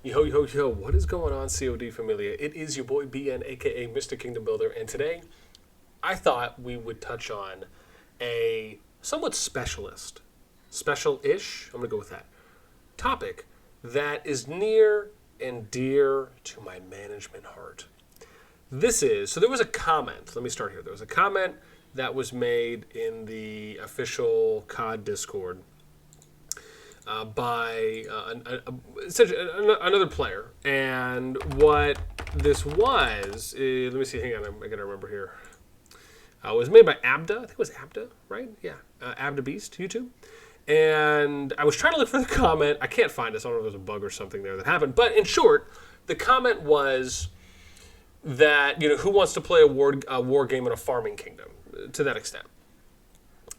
Yo, yo, yo, what is going on, COD Familia? It is your boy BN, aka Mr. Kingdom Builder, and today I thought we would touch on a somewhat special-ish, I'm going to go with that, topic that is near and dear to my management heart. So there was a comment, let me start here. There was a comment that was made in the official CoD Discord by essentially another player. And what this was, let me see, hang on, I gotta remember here. It was made by Abda, I think it was Abda, right? Yeah, Abda Beast, YouTube. And I was trying to look for the comment. I can't find this. I don't know if there's a bug or something there that happened. But in short, the comment was that, who wants to play a war game in a farming kingdom, to that extent.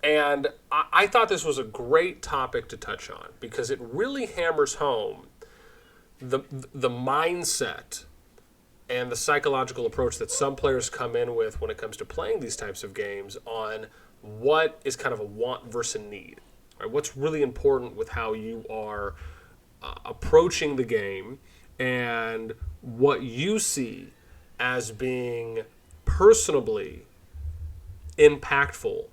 And I thought this was a great topic to touch on because it really hammers home the mindset and the psychological approach that some players come in with when it comes to playing these types of games on what is kind of a want versus a need. Right? What's really important with how you are approaching the game and what you see as being personally impactful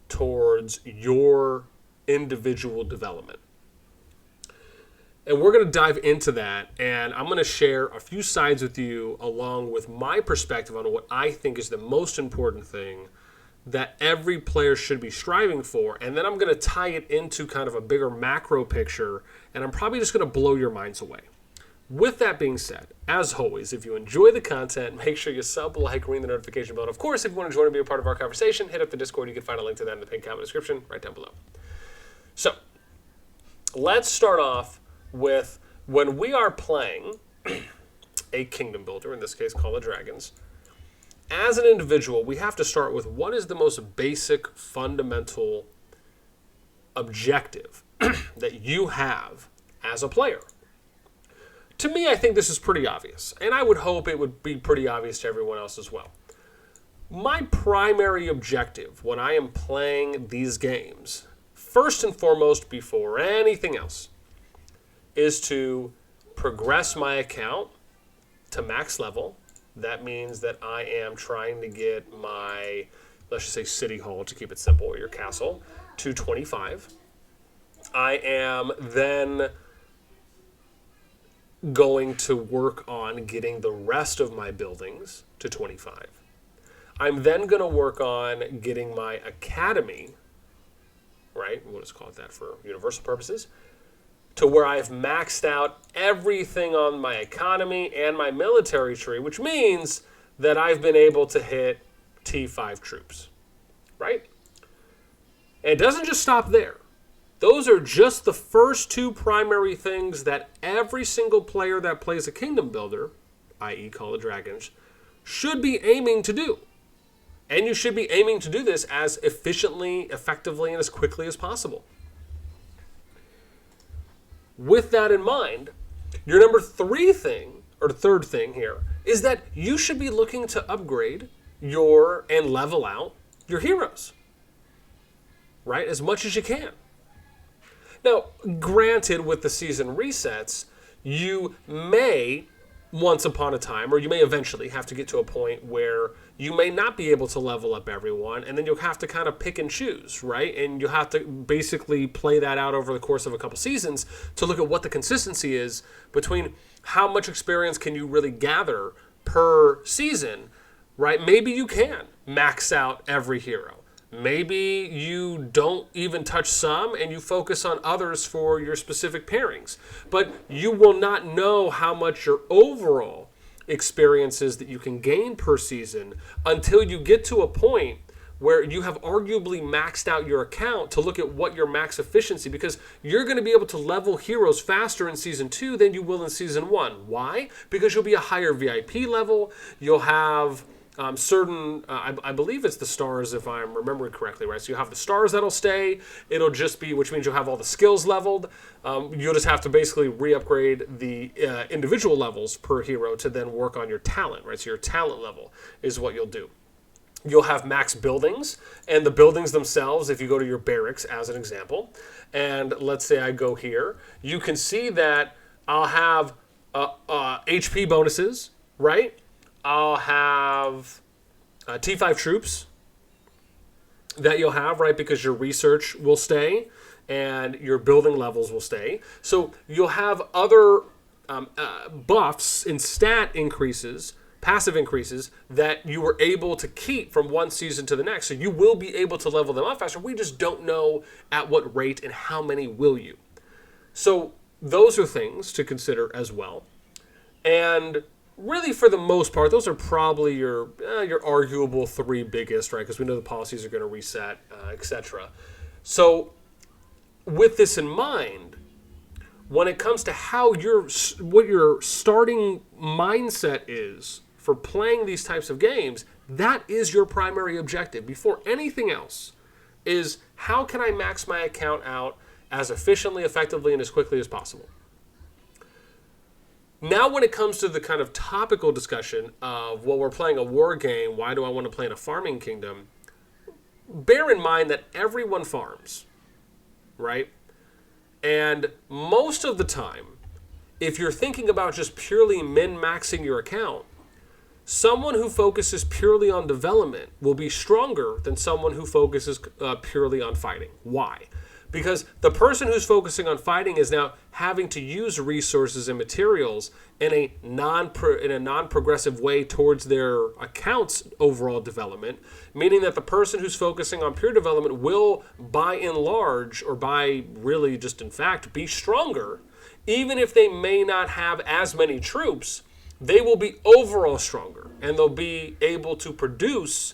towards your individual development. And we're going to dive into that, and I'm going to share a few sides with you along with my perspective on what I think is the most important thing that every player should be striving for. And then I'm going to tie it into kind of a bigger macro picture, and I'm probably just going to blow your minds away. With that being said, as always, if you enjoy the content, make sure you sub, like, ring the notification bell. Of course, if you want to join and be a part of our conversation, hit up the Discord. You can find a link to that in the pinned comment description right down below. So, let's start off with when we are playing a kingdom builder, in this case Call of Dragons. As an individual, we have to start with what is the most basic, fundamental objective that you have as a player. To me, I think this is pretty obvious, and I would hope it would be pretty obvious to everyone else as well. My primary objective when I am playing these games, first and foremost before anything else, is to progress my account to max level. That means that I am trying to get my, let's just say city hall to keep it simple, or your castle, to 25. I am then going to work on getting the rest of my buildings to 25. I'm then going to work on getting my academy, right? We'll just call it that for universal purposes, to where I've maxed out everything on my economy and my military tree, which means that I've been able to hit T5 troops, right? And it doesn't just stop there. Those are just the first two primary things that every single player that plays a kingdom builder, i.e. Call of Dragons, should be aiming to do. And you should be aiming to do this as efficiently, effectively, and as quickly as possible. With that in mind, your number three thing, or third thing here, is that you should be looking to upgrade and level out your heroes, right? As much as you can. Now, granted, with the season resets, you may, once upon a time, or you may eventually have to get to a point where you may not be able to level up everyone, and then you'll have to kind of pick and choose, right? And you'll have to basically play that out over the course of a couple seasons to look at what the consistency is between how much experience can you really gather per season, right? Maybe you can max out every hero. Maybe you don't even touch some and you focus on others for your specific pairings. But you will not know how much your overall experiences that you can gain per season until you get to a point where you have arguably maxed out your account to look at what your max efficiency, because you're going to be able to level heroes faster in Season 2 than you will in Season 1. Why? Because you'll be a higher VIP level. You'll have I believe it's the stars if I'm remembering correctly, right? So you have the stars that'll stay. It'll just be, which means you'll have all the skills leveled. You'll just have to basically re-upgrade the individual levels per hero to then work on your talent, right? So your talent level is what you'll do. You'll have max buildings, and the buildings themselves, if you go to your barracks as an example, and let's say I go here, you can see that I'll have HP bonuses, right? I'll have T5 troops that you'll have, right? Because your research will stay and your building levels will stay. So you'll have other buffs and stat increases, passive increases, that you were able to keep from one season to the next. So you will be able to level them up faster. We just don't know at what rate and how many will you. So those are things to consider as well. And really, for the most part, those are probably your arguable three biggest, right? Because we know the policies are going to reset, etc. So with this in mind, when it comes to what your starting mindset is for playing these types of games, that is your primary objective. Before anything else, is how can I max my account out as efficiently, effectively, and as quickly as possible? Now, when it comes to the kind of topical discussion of, well, we're playing a war game, why do I want to play in a farming kingdom? Bear in mind that everyone farms, right? And most of the time, if you're thinking about just purely min-maxing your account, someone who focuses purely on development will be stronger than someone who focuses purely on fighting. Why? Because the person who's focusing on fighting is now having to use resources and materials in a non-progressive way towards their account's overall development, meaning that the person who's focusing on pure development will, by and large, or by really just in fact, be stronger. Even if they may not have as many troops, they will be overall stronger, and they'll be able to produce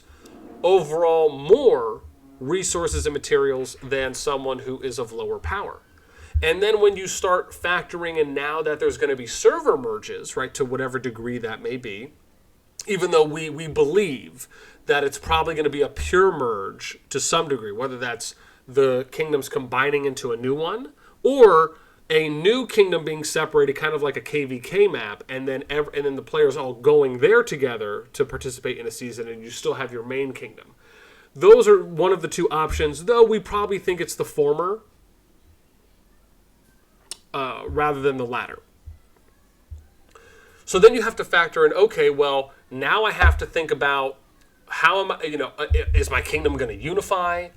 overall more resources and materials than someone who is of lower power. And then when you start factoring in now that there's going to be server merges, right, to whatever degree that may be, even though we believe that it's probably going to be a pure merge to some degree, whether that's the kingdoms combining into a new one or a new kingdom being separated, kind of like a KVK map, and then the players all going there together to participate in a season, and you still have your main kingdom. Those are one of the two options, though we probably think it's the former rather than the latter. So then you have to factor in, okay, well, now I have to think about how am I, is my kingdom going to unify?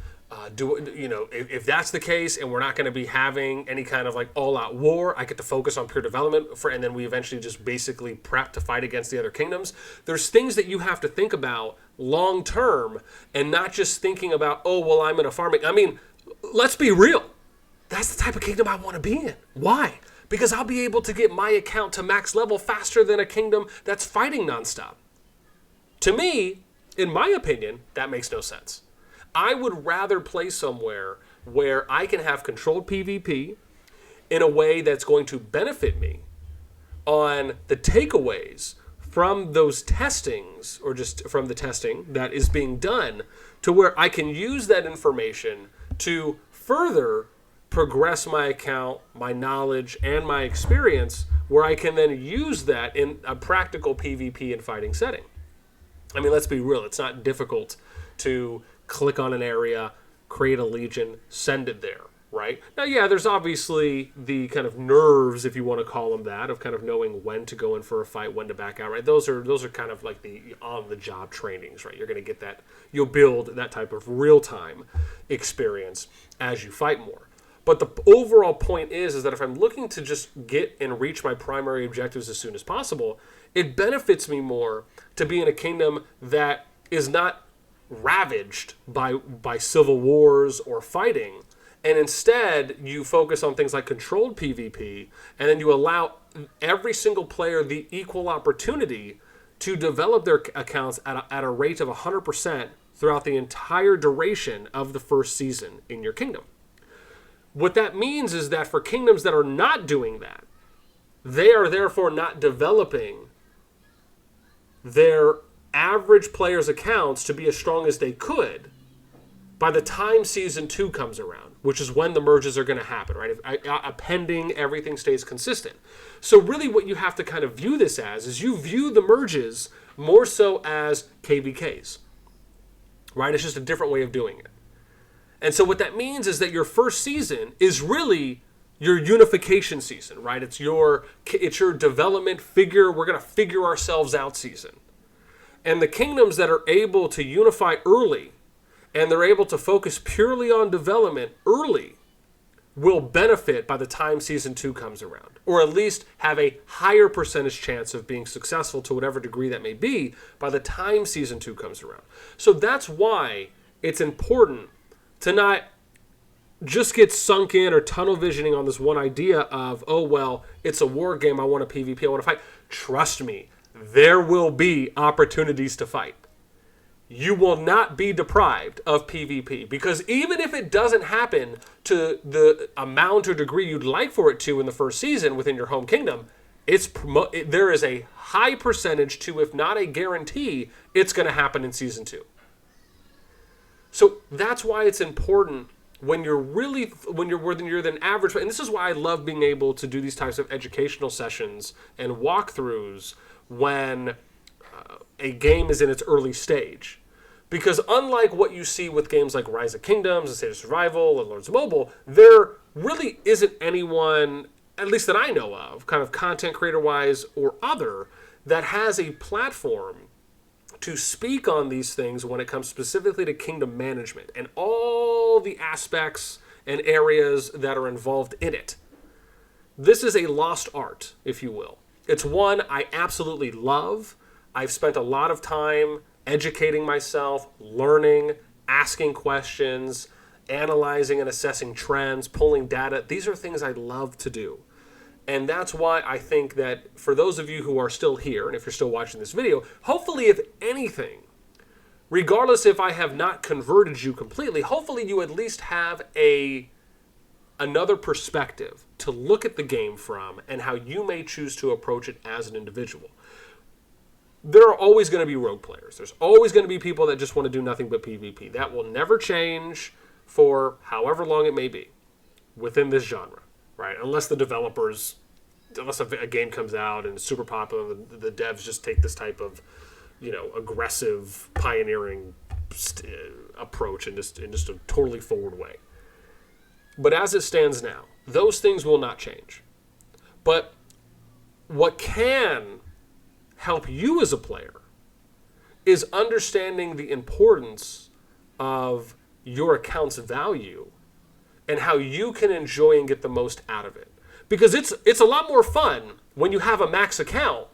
If that's the case and we're not going to be having any kind of like all-out war, I get to focus on pure development and then we eventually just basically prep to fight against the other kingdoms. There's things that you have to think about long-term and not just thinking about, oh, well, I'm in a farming. I mean, let's be real. That's the type of kingdom I want to be in. Why? Because I'll be able to get my account to max level faster than a kingdom that's fighting nonstop. To me, in my opinion, that makes no sense. I would rather play somewhere where I can have controlled PvP in a way that's going to benefit me on the takeaways from those testings, or just from the testing that is being done, to where I can use that information to further progress my account, my knowledge, and my experience, where I can then use that in a practical PvP and fighting setting. I mean, let's be real. It's not difficult to click on an area, create a legion, send it there, right? Now, yeah, there's obviously the kind of nerves, if you want to call them that, of kind of knowing when to go in for a fight, when to back out, right? Those are kind of like the on-the-job trainings, right? You're going to get that. You'll build that type of real-time experience as you fight more. But the overall point is that if I'm looking to just get and reach my primary objectives as soon as possible, it benefits me more to be in a kingdom that is not ravaged by civil wars or fighting, and instead you focus on things like controlled PvP, and then you allow every single player the equal opportunity to develop their accounts at a rate of 100% throughout the entire duration of the first season in your kingdom. What that means is that for kingdoms that are not doing that, they are therefore not developing their average players' accounts to be as strong as they could by the time Season 2 comes around, which is when the merges are going to happen, right? Pending everything stays consistent. So really what you have to kind of view this as is you view the merges more so as KVKs, right? It's just a different way of doing it. And so what that means is that your first season is really your unification season, right? It's your development figure. We're going to figure ourselves out season. And the kingdoms that are able to unify early and they're able to focus purely on development early will benefit by the time season 2 comes around, or at least have a higher percentage chance of being successful to whatever degree that may be by the time season 2 comes around. So that's why it's important to not just get sunk in or tunnel visioning on this one idea of, oh, well, it's a war game, I want a PvP, I want to fight. Trust me, there will be opportunities to fight. You will not be deprived of PvP, because even if it doesn't happen to the amount or degree you'd like for it to in the first season within your home kingdom, there is a high percentage to, if not a guarantee, it's going to happen in season 2. So that's why it's important when you're than average, and this is why I love being able to do these types of educational sessions and walkthroughs when a game is in its early stage. Because unlike what you see with games like Rise of Kingdoms, and State of Survival, or Lords of Mobile, there really isn't anyone, at least that I know of, kind of content creator-wise or other, that has a platform to speak on these things when it comes specifically to kingdom management and all the aspects and areas that are involved in it. This is a lost art, if you will. It's one I absolutely love. I've spent a lot of time educating myself, learning, asking questions, analyzing and assessing trends, pulling data. These are things I love to do. And that's why I think that for those of you who are still here, and if you're still watching this video, hopefully, if anything, regardless if I have not converted you completely, hopefully you at least have another perspective to look at the game from and how you may choose to approach it as an individual. There are always going to be rogue players. There's always going to be people that just want to do nothing but PvP. That will never change for however long it may be within this genre, right? Unless the developers, unless a game comes out and it's super popular, the devs just take this type of, aggressive, pioneering approach in just a totally forward way. But as it stands now, those things will not change. But what can help you as a player is understanding the importance of your account's value and how you can enjoy and get the most out of it. Because it's a lot more fun when you have a max account,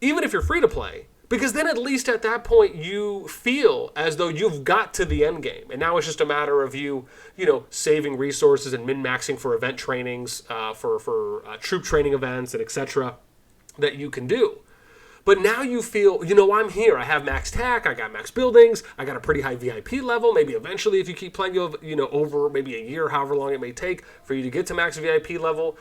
even if you're free to play, because then at least at that point you feel as though you've got to the end game. And now it's just a matter of you saving resources and min-maxing for event trainings, for troop training events and etc. that you can do. But now you feel, I'm here. I have max tack, I got max buildings, I got a pretty high VIP level. Maybe eventually if you keep playing, over maybe a year, however long it may take for you to get to max VIP level,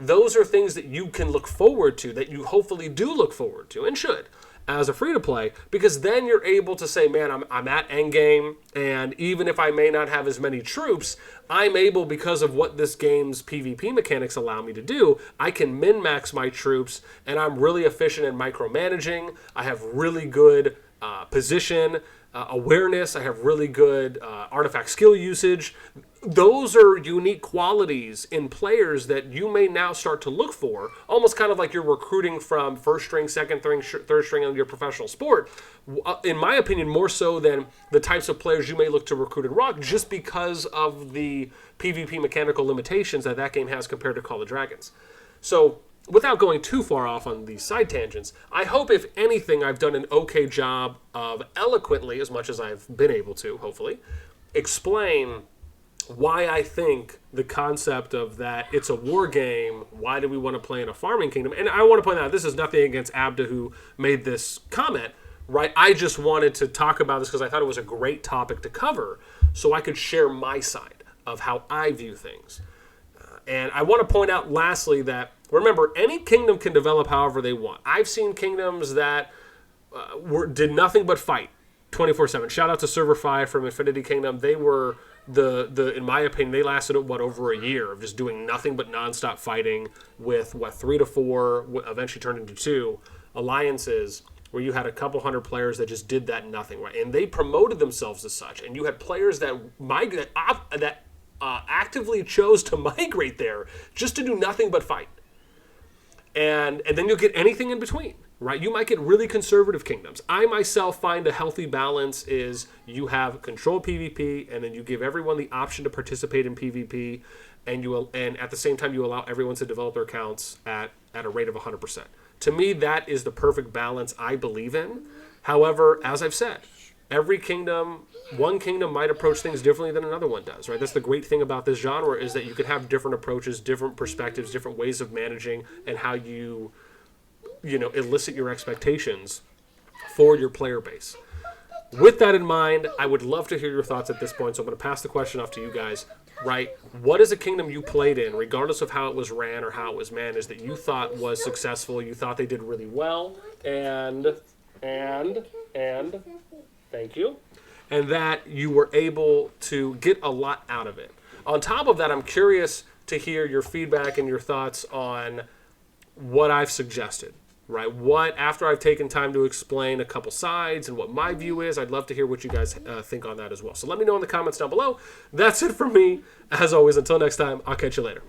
those are things that you can look forward to, that you hopefully do look forward to and should as a free-to-play, because then you're able to say, man, I'm at endgame, and even if I may not have as many troops, I'm able, because of what this game's PvP mechanics allow me to do, I can min-max my troops, and I'm really efficient in micromanaging. I have really good position awareness. I have really good artifact skill usage. Those are unique qualities in players that you may now start to look for, almost kind of like you're recruiting from first string, second string, third string in your professional sport. In my opinion, more so than the types of players you may look to recruit in Rock, just because of the PvP mechanical limitations that game has compared to Call of Dragons. So, without going too far off on these side tangents, I hope, if anything, I've done an okay job of eloquently, as much as I've been able to, hopefully, explain why I think the concept of that it's a war game, why do we want to play in a farming kingdom? And I want to point out, this is nothing against Abda who made this comment, right? I just wanted to talk about this because I thought it was a great topic to cover so I could share my side of how I view things. And I want to point out lastly that, remember, any kingdom can develop however they want. I've seen kingdoms that did nothing but fight 24/7. Shout out to Server 5 from Infinity Kingdom. They were in my opinion, they lasted over a year of just doing nothing but nonstop fighting with 3 to 4, eventually turned into 2 alliances where you had a couple hundred players that just did that nothing, right? And they promoted themselves as such. And you had players that actively chose to migrate there just to do nothing but fight. And then you'll get anything in between, right? You might get really conservative kingdoms. I myself find a healthy balance is you have controlled PvP, and then you give everyone the option to participate in PvP, and at the same time you allow everyone to develop their accounts at a rate of 100%. To me, that is the perfect balance I believe in. However, as I've said, one kingdom might approach things differently than another one does, right? That's the great thing about this genre, is that you can have different approaches, different perspectives, different ways of managing, and how you elicit your expectations for your player base. With that in mind, I would love to hear your thoughts at this point, so I'm going to pass the question off to you guys, right? What is a kingdom you played in, regardless of how it was ran or how it was managed, that you thought was successful, you thought they did really well, and thank you, and that you were able to get a lot out of it. On top of that, I'm curious to hear your feedback and your thoughts on what I've suggested, right? After I've taken time to explain a couple sides and what my view is, I'd love to hear what you guys think on that as well. So let me know in the comments down below. That's it from me. As always, until next time, I'll catch you later.